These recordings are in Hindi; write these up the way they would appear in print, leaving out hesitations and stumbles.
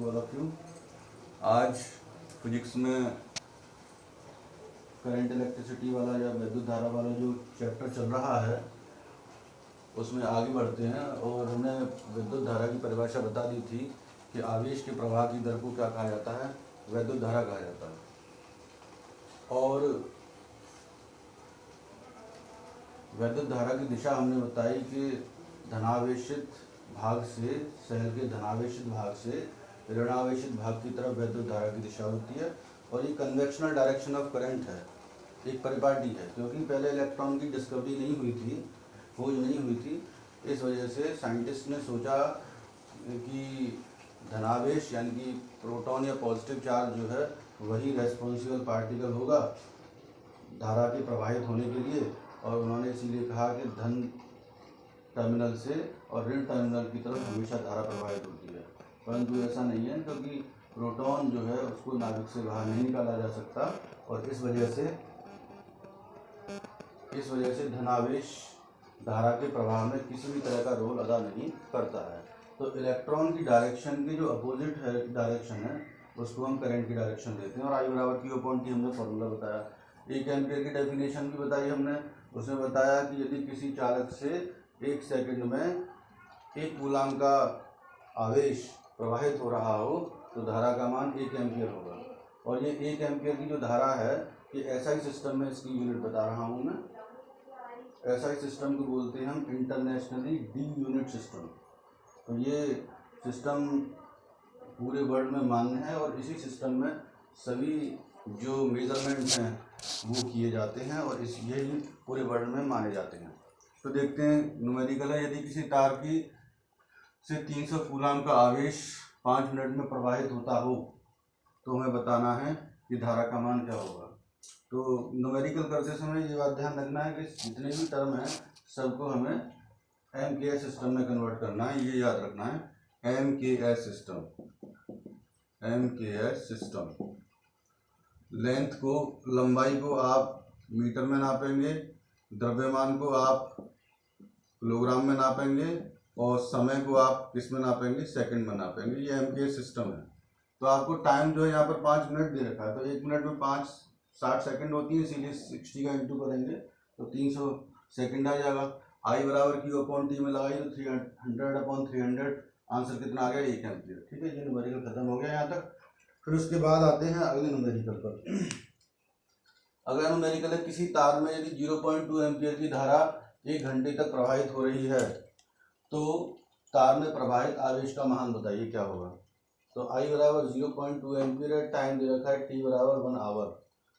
To all of you. आज फिजिक्स में करंट इलेक्ट्रिसिटी वाला या विद्युत धारा वाला जो चैप्टर चल रहा है उसमें आगे बढ़ते हैं। और हमने विद्युत धारा की परिभाषा बता दी थी कि आवेश के प्रवाह की दर को क्या कहा जाता है, विद्युत धारा कहा जाता है। और विद्युत धारा की दिशा हमने बताई कि धनावेशित भाग से सेल के धनावेशित भाग से ऋणावेशित भाग की तरफ विद्युत धारा की दिशा होती है। और ये कन्वेक्शनल डायरेक्शन ऑफ करंट है, एक परिपाटी है, क्योंकि पहले इलेक्ट्रॉन की डिस्कवरी नहीं हुई थी, खोज नहीं हुई थी। इस वजह से साइंटिस्ट ने सोचा कि धनावेश यानी कि प्रोटॉन या पॉजिटिव चार्ज जो है वही रेस्पॉन्सिबल पार्टिकल होगा धारा के प्रवाहित होने के लिए। और उन्होंने इसीलिए कहा कि धन टर्मिनल से और ऋण टर्मिनल की तरफ हमेशा धारा प्रवाहित होती है, परंतु ऐसा नहीं है, क्योंकि प्रोटॉन जो है उसको नाभिक से बाहर नहीं निकाला जा सकता। और इस वजह से धनावेश धारा के प्रवाह में किसी भी तरह का रोल अदा नहीं करता है। तो इलेक्ट्रॉन की डायरेक्शन की जो अपोजिट है डायरेक्शन है उसको हम करंट की डायरेक्शन देते हैं। और आई बराबर क्यू अपॉन टी हमने फॉर्मूला बताया, एक एम्पियर की डेफिनेशन भी बताई हमने। उसमें बताया कि यदि किसी चालक से 1 सेकंड में 1 कूलाम का आवेश प्रवाहित हो रहा हो तो धारा का मान 1 एम्पियर होगा। और ये 1 एम्पियर की जो धारा है ये एसआई सिस्टम में इसकी यूनिट बता रहा हूँ मैं। एसआई सिस्टम को बोलते हैं हम इंटरनेशनली डी यूनिट सिस्टम। तो ये सिस्टम पूरे वर्ल्ड में मान्य है और इसी सिस्टम में सभी जो मेजरमेंट्स हैं वो किए जाते हैं और यही पूरे वर्ल्ड में माने जाते हैं। तो देखते हैं न्यूमेरिकल है, यदि किसी तार की से 300 कूलाम का आवेश 5 मिनट में प्रवाहित होता हो तो हमें बताना है कि धारा का मान क्या होगा। तो न्यूमेरिकल करते समय ये बात ध्यान रखना है कि जितने भी टर्म हैं सबको हमें एमकेएस सिस्टम में कन्वर्ट करना है, ये याद रखना है। एमकेएस सिस्टम लेंथ को, लंबाई को आप मीटर में नापेंगे, द्रव्यमान को आप किलोग्राम में नापेंगे और समय को आप किस में नापेंगे, सेकंड में नापेंगे। ये एमकेएस सिस्टम है। तो आपको टाइम जो है यहाँ पर 5 मिनट दे रखा है, तो 1 मिनट में 60 सेकंड होती है, इसीलिए 60 का इंटू करेंगे तो 300 सेकंड आ जाएगा। आई बराबर क्यू अपॉन टी में लगाइए तो 300 अपॉन 300, आंसर कितना आ गया, 1 एम्पियर। ठीक है, ये न्यूमेरिकल खत्म हो गया यहाँ तक। फिर उसके बाद आते हैं अगले न्यूमेरिकल पर। अगला न्यूमेरिकल है, किसी तार में यदि 0.2 एम्पियर की धारा 1 घंटे तक प्रवाहित हो रही है तो तार में प्रवाहित आवेश का मान बताइए क्या होगा। तो आई बराबर 0.2 एम्पियर है, टाइम दे रखा है टी बराबर 1 आवर।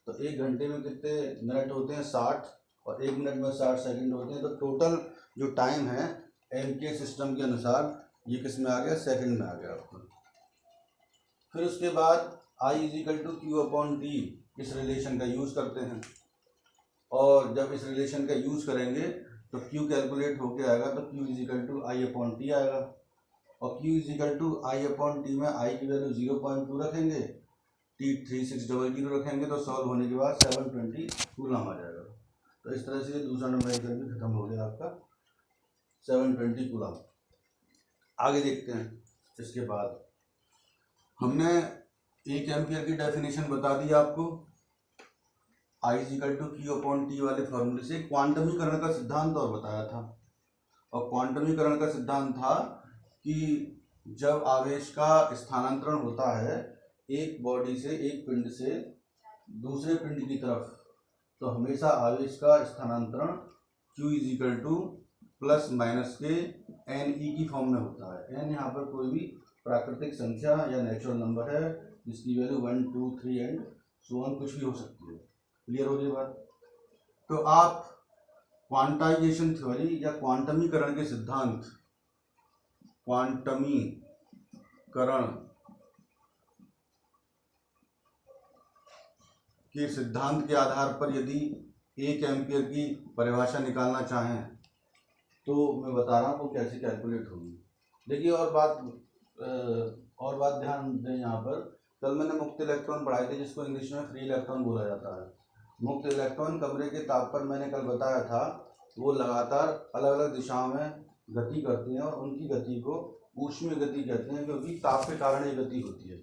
तो 1 घंटे में कितने मिनट होते हैं, 60, और 1 मिनट में 60 सेकंड होते हैं। तो टोटल जो टाइम है एमके सिस्टम के अनुसार ये किस में आ गया, सेकंड में आ गया आपको। फिर उसके बाद I is equal to Q upon T, इस रिलेशन का यूज़ करते हैं। और जब इस रिलेशन का यूज़ करेंगे तो क्यू कैलकुलेट होके आएगा, तो Q is equal to I upon T आएगा। और Q is equal to I upon T में आई की वैल्यू 0.2 रखेंगे, टी 3600 रखेंगे, तो सॉल्व होने के बाद 720 कूलम आ जाएगा। तो इस तरह से दूसरा नंबर भी खत्म हो गया आपका, 720 कूलम। आगे देखते हैं। इसके बाद हमने 1 एम्पियर की डेफिनेशन बता दी आपको, I is equal to Q upon T वाले फॉर्मूले से। क्वांटमीकरण का सिद्धांत और बताया था, और क्वांटमीकरण का सिद्धांत था कि जब आवेश का स्थानांतरण होता है एक बॉडी से, एक पिंड से दूसरे पिंड की तरफ, तो हमेशा आवेश का स्थानांतरण Q is equal to plus minus के एन ई की फॉर्म में होता है। एन यहाँ पर कोई भी प्राकृतिक संख्या या नेचुरल नंबर है जिसकी वैल्यू 1, 2, 3 एंड सो ऑन कुछ भी हो सकती है। क्लियर हो गई बात। तो आप क्वांटाइजेशन थ्योरी या क्वांटमीकरण के सिद्धांत, क्वांटमीकरण के सिद्धांत के आधार पर यदि 1 एम्पियर की परिभाषा निकालना चाहें तो मैं बता रहा हूँ वो कैसे कैलकुलेट होगी। देखिए, और बात ध्यान दें यहाँ पर, कल मैंने मुक्त इलेक्ट्रॉन पढ़ाए थे जिसको इंग्लिश में फ्री इलेक्ट्रॉन बोला जाता है। मुक्त इलेक्ट्रॉन कमरे के ताप पर मैंने कल बताया था वो लगातार अलग अलग दिशाओं में गति करती हैं और उनकी गति को ऊष्मीय गति कहते हैं, क्योंकि ताप के कारण ये गति होती है।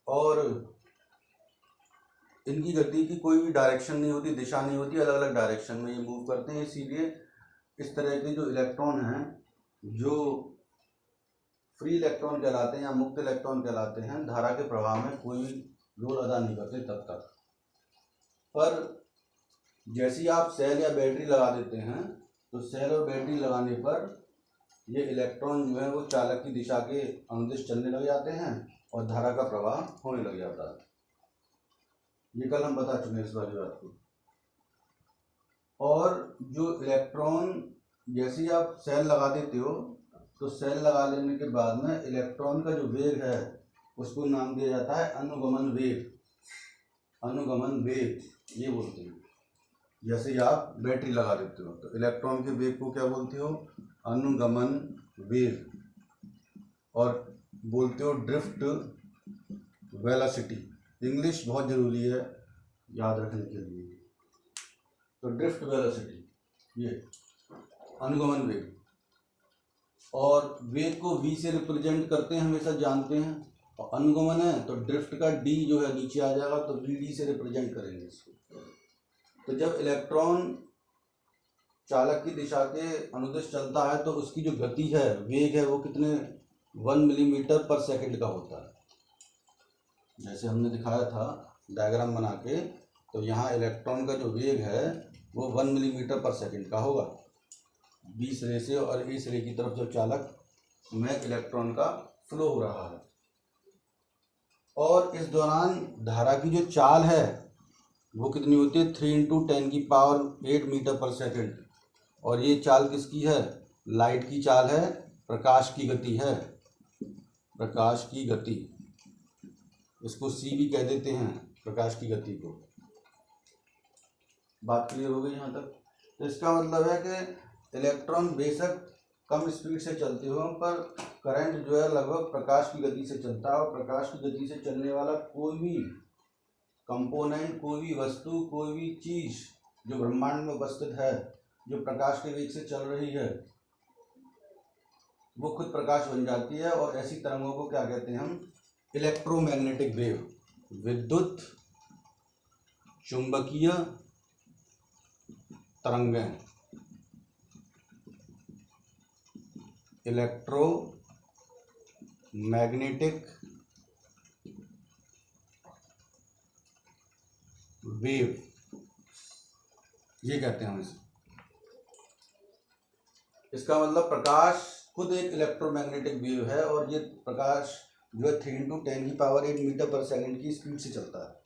और इनकी गति की कोई भी डायरेक्शन नहीं होती, दिशा नहीं होती, अलग अलग डायरेक्शन में ये मूव करते हैं। इसीलिए इस तरह के जो इलेक्ट्रॉन हैं, जो फ्री इलेक्ट्रॉन कहलाते हैं या मुक्त इलेक्ट्रॉन कहलाते हैं, धारा के प्रवाह में कोई रोल अदा नहीं करते तब तक। पर जैसे ही आप सेल या बैटरी लगा देते हैं, तो सेल और बैटरी लगाने पर ये इलेक्ट्रॉन जो है वो चालक की दिशा के अनुदिश चलने लग जाते हैं और धारा का प्रवाह होने लग जाता है। ये कल हम बता चुके हैं इस वाली बात को। और जो इलेक्ट्रॉन जैसे ही आप सेल लगा देते हो, तो सेल लगा लेने के बाद में इलेक्ट्रॉन का जो वेग है उसको नाम दिया जाता है अनुगमन वेग। अनुगमन वेग ये बोलते हैं। जैसे ही आप बैटरी लगा देते हो, तो इलेक्ट्रॉन के वेग को क्या बोलते हो? अनुगमन वेग। और बोलते हो ड्रिफ्ट वेलोसिटी। इंग्लिश बहुत ज़रूरी है याद रखने के लिए। तो ड्रिफ्ट वेलोसिटी, ये अनुगमन वेग। और वेग को v से रिप्रेजेंट करते हैं, हमेशा जानते हैं। और अनुगमन है तो ड्रिफ्ट का d जो है नीचे आ जाएगा, तो vd से रिप्रेजेंट करेंगे इसको। तो जब इलेक्ट्रॉन चालक की दिशा के अनुदिश चलता है, तो उसकी जो गति है, वेग है, वो कितने 1 मिलीमीटर पर सेकंड का होता है। जैसे हमने दिखाया था डायग्राम बना के, तो यहाँ इलेक्ट्रॉन का जो वेग है वो 1 मिलीमीटर पर सेकंड का होगा। बी सिरे से और ए सिरे की तरफ जब चालक में इलेक्ट्रॉन का फ्लो हो रहा है, और इस दौरान धारा की जो चाल है वो कितनी होती है? 3 × 10⁸ मीटर पर सेकंड। और ये चाल किसकी है? लाइट की चाल है, प्रकाश की गति है, प्रकाश की गति। इसको सी भी कह देते हैं, प्रकाश की गति को। बात क्लियर हो गई यहाँ तक? तो इसका मतलब है कि इलेक्ट्रॉन बेशक कम स्पीड से चलते हो, पर करंट जो है लगभग प्रकाश की गति से चलता है। और प्रकाश की गति से चलने वाला कोई भी कंपोनेंट, कोई भी वस्तु, कोई भी चीज़ जो ब्रह्मांड में उपस्थित है, जो प्रकाश के वेग से चल रही है, वो खुद प्रकाश बन जाती है। और ऐसी तरंगों को क्या कहते हैं हम? Electromagnetic wave. विद्युत चुंबकीय तरंगें, इलेक्ट्रोमैग्नेटिक वेव, ये कहते हैं हम इसे। इसका मतलब प्रकाश खुद एक इलेक्ट्रोमैग्नेटिक वेव है, और ये प्रकाश जो है 3 × 10⁸ मीटर पर सेकंड की स्पीड से चलता है।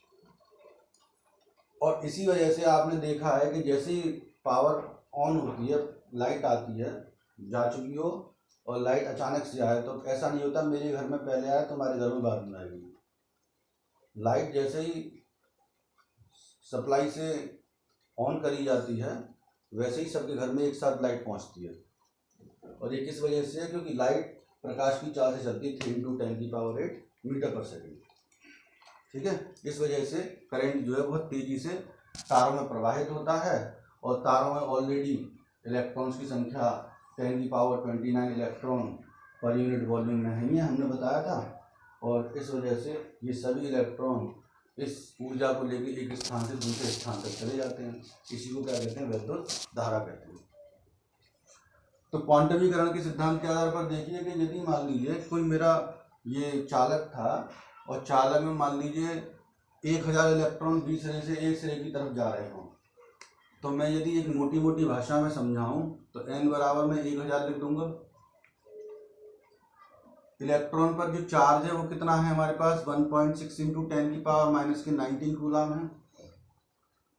और इसी वजह से आपने देखा है कि जैसे ही पावर ऑन होती है, लाइट आती है, जा चुकी हो, और लाइट अचानक से आए, तो ऐसा नहीं होता मेरे घर में पहले आया तुम्हारे घर में बाद में आएगी। लाइट जैसे ही सप्लाई से ऑन करी जाती है, वैसे ही सबके घर में एक साथ लाइट पहुंचती है। और ये किस वजह से है? क्योंकि लाइट प्रकाश की चाल से चलती है 3 × 10⁸ मीटर पर सेकंड। ठीक है? इस वजह से करंट जो है बहुत तेज़ी से तारों में प्रवाहित होता है, और तारों में ऑलरेडी इलेक्ट्रॉन्स की संख्या 10⁻29 इलेक्ट्रॉन पर यूनिट वॉल्यूम में है, हमने बताया था। और इस वजह से ये सभी इलेक्ट्रॉन इस ऊर्जा को लेकर एक स्थान से दूसरे स्थान तक चले जाते हैं। इसी को क्या कहते हैं? विद्युत धारा कहते हैं। तो क्वांटमीकरण के सिद्धांत के आधार पर देखिए कि यदि मान लीजिए कोई मेरा ये चालक था, और चालक में मान लीजिए 1000 इलेक्ट्रॉन बी सिरे से एक सिरे की तरफ जा रहे हों, तो मैं यदि एक मोटी मोटी भाषा में समझाऊं तो n बराबर में 1000 लिख दूंगा। इलेक्ट्रॉन पर जो चार्ज है वो कितना है हमारे पास? 1.6 × 10⁻⁻19 कूलम है।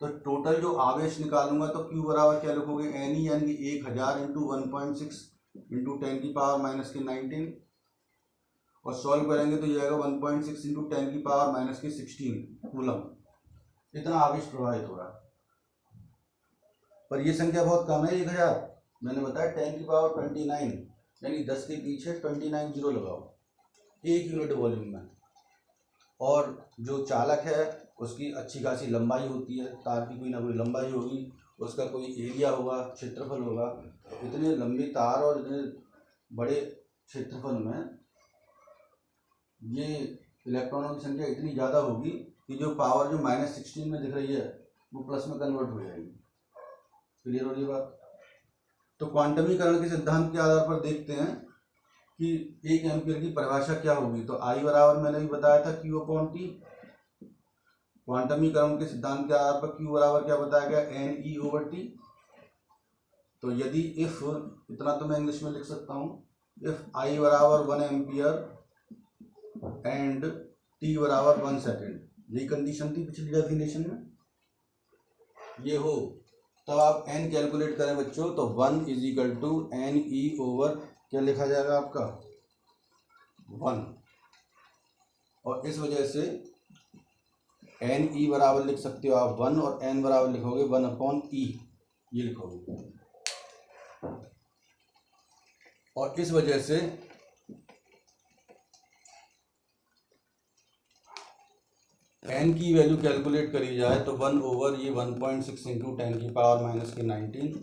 तो टोटल जो आवेश निकालूंगा तो Q बराबर क्या लिखोगे? N यानी कि 1000 × 1.6 × 10⁻⁻19, और सॉल्व करेंगे तो ये आएगा 1.6 × 10⁻⁻16 कूलम। इतना आवेश प्रवाहित हो रहा है। पर ये संख्या बहुत कम है, 1000। मैंने बताया 10⁻29 यानी 10 के पीछे 29 जीरो लगाओ, 1 यूनिट वॉल्यूम में। और जो चालक है उसकी अच्छी खासी लंबाई होती है, तार की कोई ना कोई लंबाई होगी, उसका कोई एरिया होगा, क्षेत्रफल होगा। इतने लंबी तार और इतने बड़े क्षेत्रफल में ये इलेक्ट्रॉनों की संख्या इतनी ज़्यादा होगी कि जो पावर जो -16 में दिख रही है वो प्लस में कन्वर्ट हो जाएगी। क्लियर हो रही बात? तो क्वांटमीकरण के सिद्धांत के आधार पर देखते हैं कि 1 एम्पीयर की परिभाषा क्या होगी। तो I बराबर मैंने भी बताया था Q/T। क्वांटमीकरण के सिद्धांत के आधार पर Q बराबर क्या बताया गया, NE/T। तो यदि इफ, इतना तो मैं इंग्लिश में लिख सकता हूँ, इफ I बराबर 1 एम्पियर एंड T बराबर 1 सेकेंड, यही कंडीशन थी पिछली डेफिनेशन में, ये हो, तब आप n कैलकुलेट करें बच्चों, तो 1 = NE/, क्या लिखा जाएगा आपका 1। और इस वजह से NE बराबर लिख सकते हो आप 1 और n बराबर लिखोगे 1/E, ये लिखोगे। और इस वजह से n की वैल्यू कैलकुलेट करी जाए तो 1/, ये 1.6 × 10⁻⁻⁹,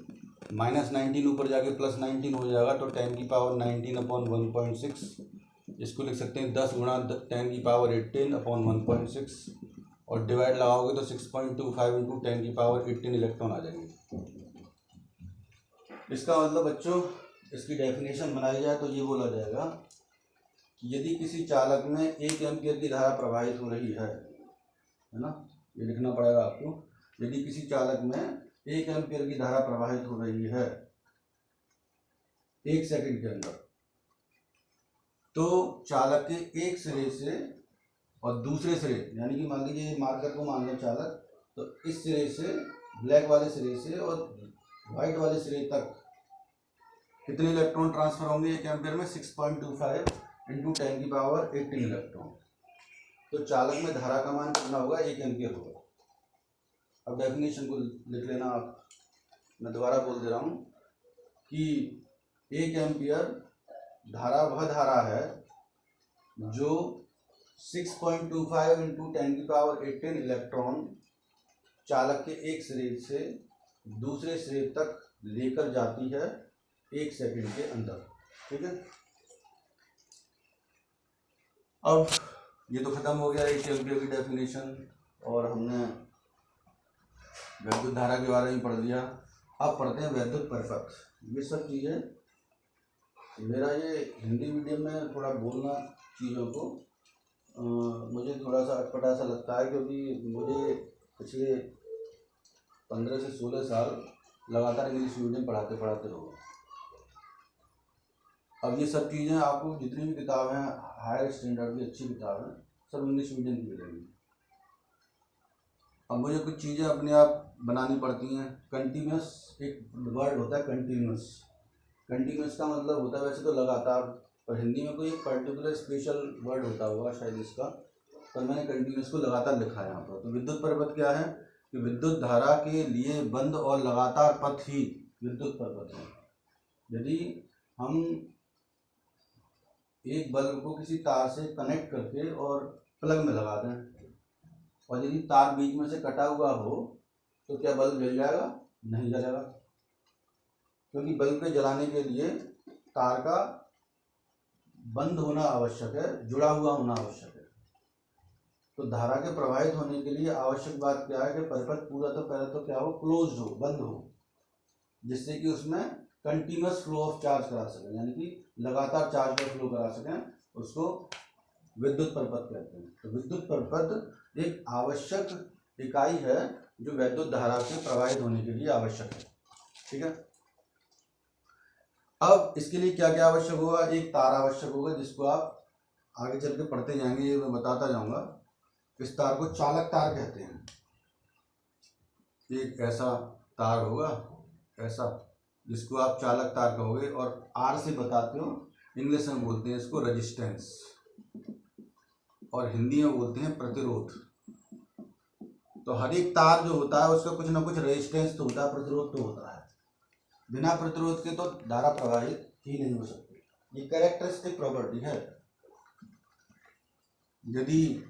-19 ऊपर जाके +19 हो जाएगा, तो 10⁻19/1.6, इसको लिख सकते हैं 10 × 10⁻18/1.6, और डिवाइड लगाओगे तो 6.25 × 10⁻18 इलेक्ट्रॉन आ जाएंगे। इसका मतलब बच्चों, इसकी डेफिनेशन बनाई जाए तो ये बोला जाएगा कि यदि किसी चालक में 1 एम्पीयर की धारा प्रवाहित हो रही है ना, ये लिखना पड़ेगा आपको, यदि किसी चालक में 1 एम्पीयर की धारा प्रवाहित हो रही है 1 सेकंड के अंदर, तो चालक के एक सिरे से और दूसरे सिरे, यानी कि मान लीजिए मार्कर को मान लें चालक, तो इस सिरे से, ब्लैक वाले सिरे से और व्हाइट वाले सिरे तक कितने इलेक्ट्रॉन ट्रांसफर होंगे 1 एम्पीयर में, 6.25 × 10⁻18 इलेक्ट्रॉन। तो चालक में धारा का मान कितना होगा, 1 एम्पीयर होगा। अब डेफिनेशन को लिख लेना आप, मैं दोबारा बोल दे रहा हूँ कि 1 एम्पीयर धारा वह धारा है जो 6.25 × 10⁻18 इलेक्ट्रॉन चालक के एक सिरे से दूसरे सिरे तक लेकर जाती है 1 सेकंड के अंदर। ठीक है, अब ये तो खत्म हो गया 1 एम्पीयर की डेफिनेशन, और हमने वैद्युत धारा के बारे में पढ़ लिया। अब पढ़ते हैं वैद्युत परिपथ। ये सब चीज़ें, मेरा ये हिंदी मीडियम में थोड़ा बोलना चीज़ों को मुझे थोड़ा सा अटपटा सा लगता है, क्योंकि मुझे पिछले 15 से 16 साल लगातार इंग्लिश मीडियम पढ़ाते पढ़ाते हो। अब ये सब चीज़ें आपको जितनी भी किताबें हैं हायर स्टैंडर्ड की अच्छी किताबें सब इंग्लिश मीडियम की मिलेंगी। अब मुझे कुछ चीज़ें अपने आप बनानी पड़ती हैं। कंटिन्यूस एक वर्ड होता है, कंटिन्यूस। कंटिन्यूस का मतलब होता है वैसे तो लगातार, पर हिंदी में कोई पर्टिकुलर स्पेशल वर्ड होता होगा शायद इसका, पर मैंने कंटिन्यूस को लगातार लिखा है यहाँ पर। तो विद्युत परिपथ क्या है कि विद्युत धारा के लिए बंद और लगातार पथ ही विद्युत परिपथ है। यदि हम एक बल्ब को किसी तार से कनेक्ट करके और प्लग में लगा दें, और यदि तार बीच में से कटा हुआ हो, तो क्या बल्ब जल जाएगा? नहीं जलेगा, क्योंकि बल्ब के जलाने के लिए तार का बंद होना आवश्यक है, जुड़ा हुआ होना आवश्यक है। तो धारा के प्रवाहित होने के लिए आवश्यक बात क्या है कि परिपथ पूरा तो पहले तो क्या हो, क्लोज्ड हो, बंद हो, जिससे कि उसमें कंटिन्यूस फ्लो ऑफ चार्ज करा सकें, यानी कि लगातार चार्ज का फ्लो करा सकें, उसको विद्युत परिपथ कहते हैं। तो विद्युत परिपथ एक आवश्यक इकाई है जो वैद्युत धारा के प्रवाहित होने के लिए आवश्यक है। ठीक है, अब इसके लिए क्या क्या आवश्यक होगा? एक तार आवश्यक होगा, जिसको आप आगे चल के पढ़ते जाएंगे, ये मैं बताता जाऊंगा। इस तार को चालक तार कहते हैं। एक ऐसा तार होगा, ऐसा, जिसको आप चालक तार कहोगे, और आर से बताते हो, इंग्लिश में बोलते हैं इसको रेजिस्टेंस, और हिंदी में बोलते हैं प्रतिरोध। तो हर एक तार जो होता है उसका कुछ ना कुछ रेजिस्टेंस तो होता है, प्रतिरोध तो होता है। बिना प्रतिरोध के तो धारा प्रवाहित ही नहीं हो सकती। ये कैरेक्टरिस्टिक प्रॉपर्टी है। यदि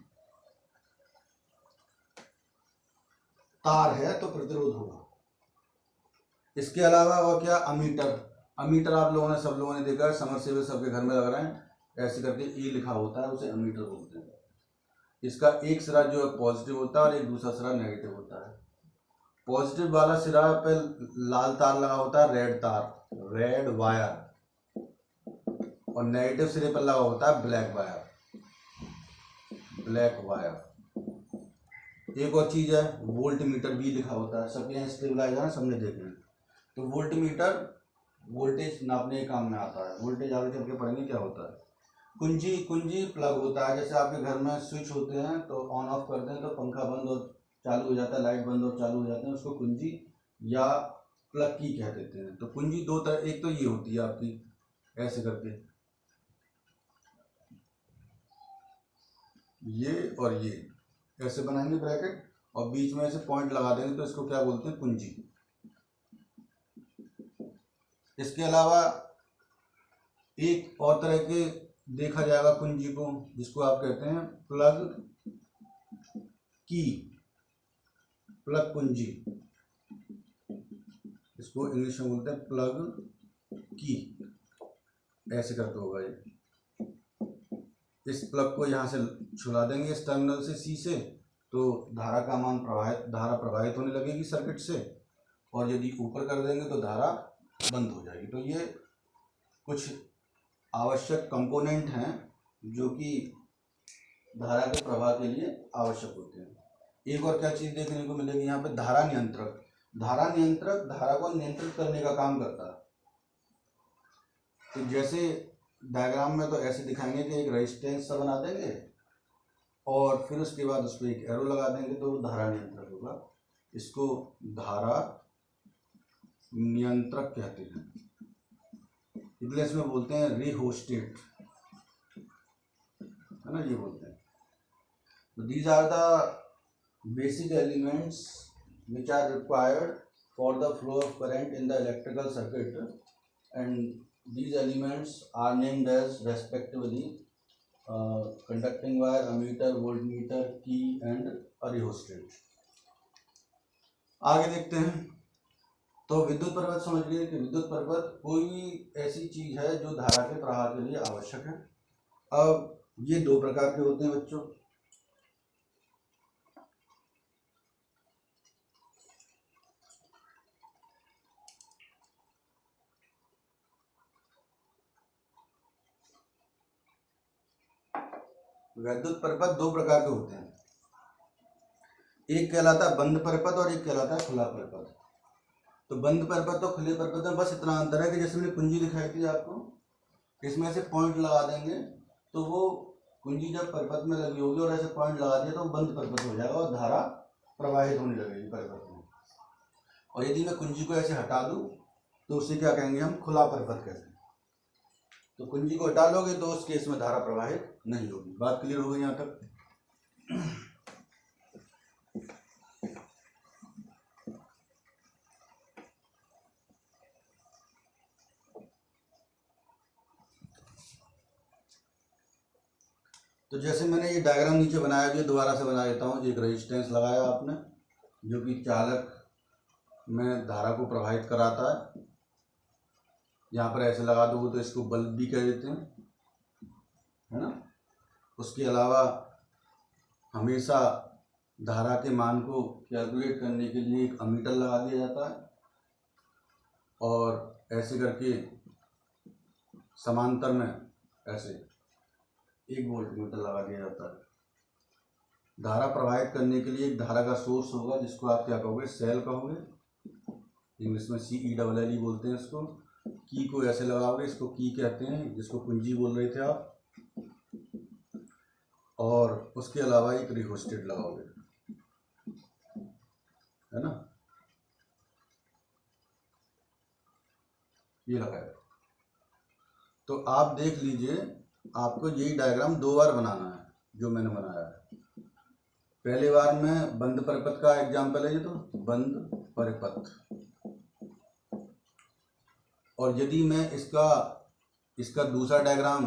तार है तो प्रतिरोध होगा, इसके अलावा और क्या, अमीटर। अमीटर आप लोगों ने, सब लोगों ने देखा है, समरसेबल सबके घर में लग रहे हैं, ऐसे करके ई लिखा होता है, उसे अमीटर बोलते हैं। इसका एक सिरा जो है पॉजिटिव होता है और एक दूसरा सिरा नेगेटिव होता है। पॉजिटिव वाला सिरा पे लाल तार लगा होता है, रेड तार, रेड वायर, और नेगेटिव सिरे पर लगा होता है ब्लैक वायर, ब्लैक वायर। एक और चीज है, वोल्ट मीटर भी लिखा होता है, सबके यहाँ स्टेबलाइजर है, सबने देखे हैं। तो वोल्ट मीटर वोल्टेज नापने के काम में आता है। वोल्टेज आगे चल के पढ़ेंगे क्या होता है। कुंजी, कुंजी प्लग होता है, जैसे आपके घर में स्विच होते हैं तो ऑन ऑफ करते हैं तो पंखा बंद और चालू हो जाता है, लाइट बंद और चालू हो जाते हैं, उसको कुंजी या प्लग की कह देते हैं। तो कुंजी दो तरह, एक तो ये होती है आपकी ऐसे करके, ये और ये ऐसे बनाएंगे ब्रैकेट, और बीच में ऐसे पॉइंट लगा देंगे तो इसको क्या बोलते हैं, कुंजी। इसके अलावा एक और तरह के देखा जाएगा कुंजी को, जिसको आप कहते हैं प्लग की, प्लग कुंजी, इसको इंग्लिश में बोलते हैं प्लग की। ऐसे करके होगा ये। इस प्लग को यहाँ से छुड़ा देंगे इस टर्मिनल से, सी से, तो धारा का मान धारा प्रवाहित होने लगेगी सर्किट से, और यदि ऊपर कर देंगे तो धारा बंद हो जाएगी। तो ये कुछ आवश्यक कंपोनेंट हैं जो कि धारा के प्रवाह के लिए आवश्यक होते हैं। एक और क्या चीज़ देखने को मिलेगी यहाँ पे, धारा नियंत्रक। धारा नियंत्रक धारा को नियंत्रित करने का काम करता है। तो जैसे डायग्राम में तो ऐसे दिखाएंगे कि एक रेजिस्टेंस सा बना देंगे और फिर उसके बाद उस पर एक एरो लगा देंगे तो वो धारा नियंत्रक होगा। इसको धारा नियंत्रक कहते हैं, इंग्लिश में बोलते हैं रिहोस्टेट, है ना, ये बोलते हैं। तो these are the basic elements which are required for the flow of current in the electrical circuit, and these elements are named as respectively conducting wire, ammeter, voltmeter, key and a rheostat। आगे देखते हैं। तो विद्युत परिपथ समझ गए कि विद्युत परिपथ कोई ऐसी चीज है जो धारा के प्रवाह के लिए आवश्यक है। अब ये दो प्रकार के होते हैं बच्चों। विद्युत परिपथ दो प्रकार के होते हैं, एक कहलाता है बंद परिपथ और एक कहलाता है खुला परिपथ। तो बंद परिपथ तो खुले परिपथ में बस इतना अंतर है कि जैसे मैंने कुंजी दिखाई थी आपको, इसमें से पॉइंट लगा देंगे तो वो कुंजी जब परिपथ में लगी होगी और ऐसे पॉइंट लगा दिया तो वो बंद परिपथ हो जाएगा और धारा प्रवाहित होने लगेगी परिपथ में। और यदि मैं कुंजी को ऐसे हटा दूं तो उसे क्या कहेंगे हम, खुला परिपथ कहते हैं। तो कुंजी को हटा लोगे तो उस केस में धारा प्रवाहित नहीं होगी। बात क्लियर हो गई यहाँ तक। तो जैसे मैंने ये डायग्राम नीचे बनाया, जो दोबारा से बना देता हूँ। एक रेजिस्टेंस लगाया आपने जो कि चालक में धारा को प्रवाहित कराता है, यहाँ पर ऐसे लगा दो तो इसको बल्ब भी कह देते हैं, है ना। उसके अलावा हमेशा धारा के मान को कैलकुलेट करने के लिए एक अमीटर लगा दिया जाता है, और ऐसे करके समांतर में ऐसे एक वोल्टमीटर लगा दिया जाता है। धारा प्रवाहित करने के लिए एक धारा का सोर्स होगा जिसको आप क्या कहोगे, सेल कहोगे, इंग्लिश में CELLE बोलते हैं इसको। की को ऐसे लगाओगे, इसको की कहते हैं, जिसको कुंजी बोल रहे थे आप। और उसके अलावा एक रिहोस्टेट लगाओगे, है ना, ये लगाया। तो आप देख लीजिए, आपको यही डायग्राम दो बार बनाना है जो मैंने बनाया है। पहले बार में बंद परिपथ का एग्जाम्पल है ये, तो बंद परिपथ। और यदि मैं इसका दूसरा डायग्राम,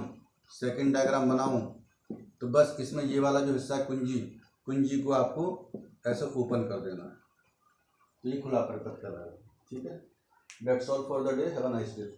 सेकंड डायग्राम बनाऊं तो बस इसमें ये वाला जो हिस्सा है कुंजी को आपको ऐसे ओपन कर देना है, तो ये खुला परिपथ कहलाएगा। ठीक है। That's all for the day. Have a nice day.